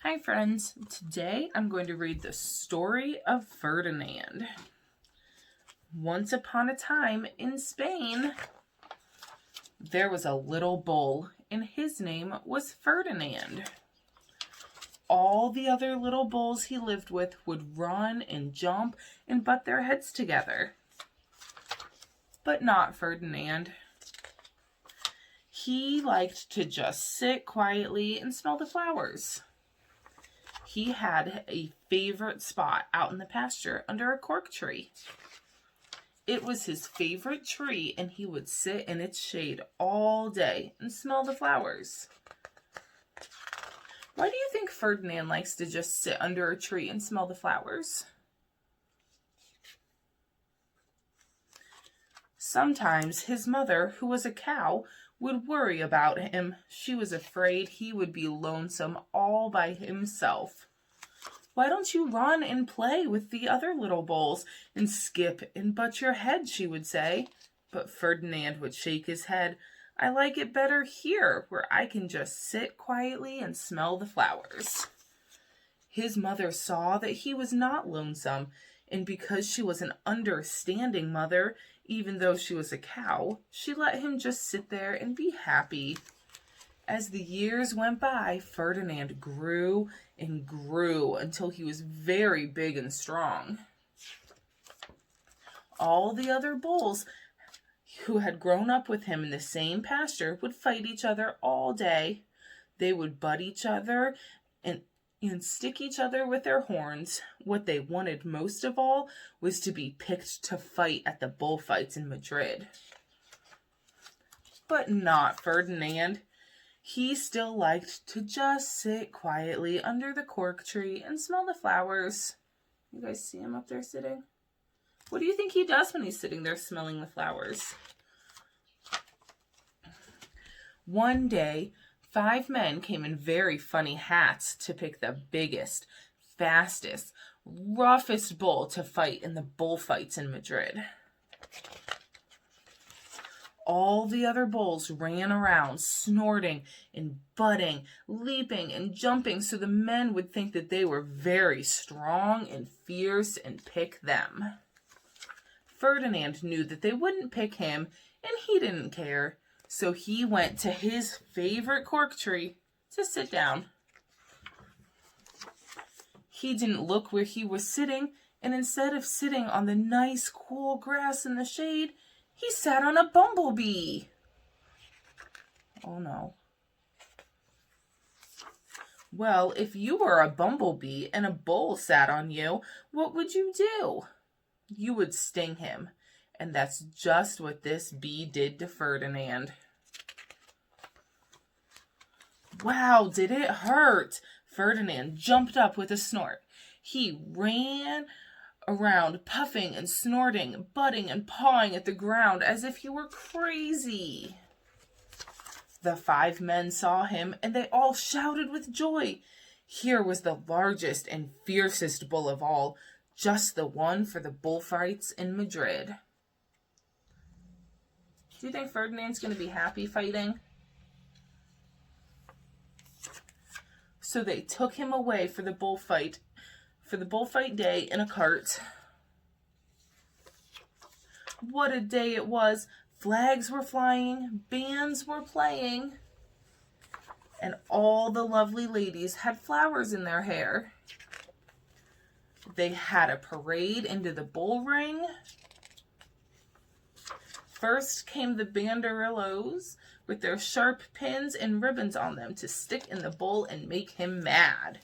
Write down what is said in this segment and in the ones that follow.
Hi friends, today I'm going to read the story of Ferdinand. Once upon a time in Spain, there was a little bull and his name was Ferdinand. All the other little bulls he lived with would run and jump and butt their heads together. But not Ferdinand. He liked to just sit quietly and smell the flowers. He had a favorite spot out in the pasture under a cork tree. It was his favorite tree, and he would sit in its shade all day and smell the flowers. Why do you think Ferdinand likes to just sit under a tree and smell the flowers? Sometimes his mother, who was a cow, would worry about him. She was afraid he would be lonesome all by himself. Why don't you run and play with the other little bulls and skip and butt your head, she would say. But Ferdinand would shake his head. I like it better here, where I can just sit quietly and smell the flowers. His mother saw that he was not lonesome, and because she was an understanding mother, even though she was a cow, she let him just sit there and be happy. As the years went by, Ferdinand grew and grew until he was very big and strong. All the other bulls who had grown up with him in the same pasture would fight each other all day. They would butt each other and stick each other with their horns. What they wanted most of all was to be picked to fight at the bullfights in Madrid. But not Ferdinand. He still liked to just sit quietly under the cork tree and smell the flowers. You guys see him up there sitting? What do you think he does when he's sitting there smelling the flowers? One day, 5 men came in very funny hats to pick the biggest, fastest, roughest bull to fight in the bullfights in Madrid. All the other bulls ran around, snorting and butting, leaping and jumping, so the men would think that they were very strong and fierce and pick them. Ferdinand knew that they wouldn't pick him, and he didn't care, so he went to his favorite cork tree to sit down. He didn't look where he was sitting, and instead of sitting on the nice cool grass in the shade, he sat on a bumblebee. Oh no. Well, if you were a bumblebee and a bull sat on you, what would you do? You would sting him. And that's just what this bee did to Ferdinand. Wow, did it hurt? Ferdinand jumped up with a snort. He ran around, puffing and snorting, butting and pawing at the ground as if he were crazy. The 5 men saw him, and they all shouted with joy. Here was the largest and fiercest bull of all, just the one for the bullfights in Madrid. Do you think Ferdinand's going to be happy fighting? So they took him away for the bullfight day in a cart. What a day it was. Flags were flying, bands were playing, and all the lovely ladies had flowers in their hair. They had a parade into the bull ring. First came the banderillos with their sharp pins and ribbons on them to stick in the bull and make him mad.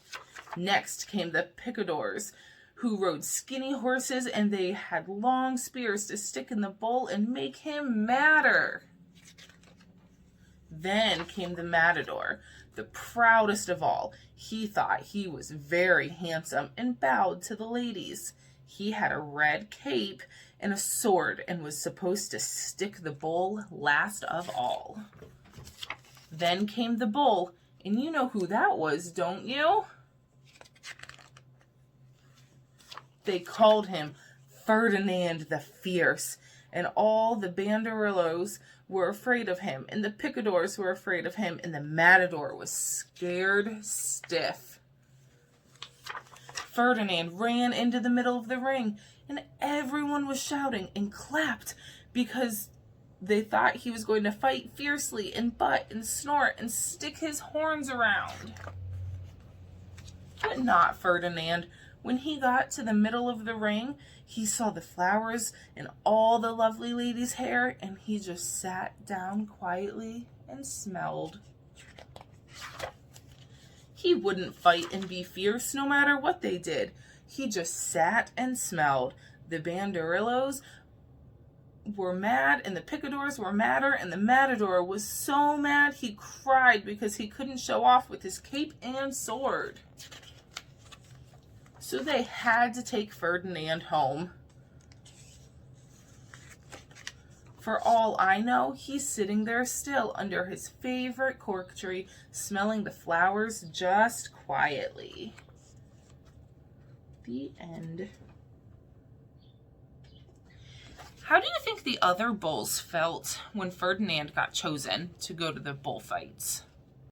Next came the picadors, who rode skinny horses, and they had long spears to stick in the bull and make him madder. Then came the matador, the proudest of all. He thought he was very handsome and bowed to the ladies. He had a red cape and a sword and was supposed to stick the bull last of all. Then came the bull, and you know who that was, don't you? They called him Ferdinand the Fierce, and all the banderillos were afraid of him, and the picadors were afraid of him, and the matador was scared stiff. Ferdinand ran into the middle of the ring, and everyone was shouting and clapped because they thought he was going to fight fiercely and butt and snort and stick his horns around. But not Ferdinand. When he got to the middle of the ring, he saw the flowers and all the lovely ladies' hair, and he just sat down quietly and smelled. He wouldn't fight and be fierce no matter what they did. He just sat and smelled. The banderillos were mad, and the picadors were madder, and the matador was so mad he cried because he couldn't show off with his cape and sword. So they had to take Ferdinand home. For all I know, he's sitting there still under his favorite cork tree, smelling the flowers just quietly. The end. How do you think the other bulls felt when Ferdinand got chosen to go to the bullfights?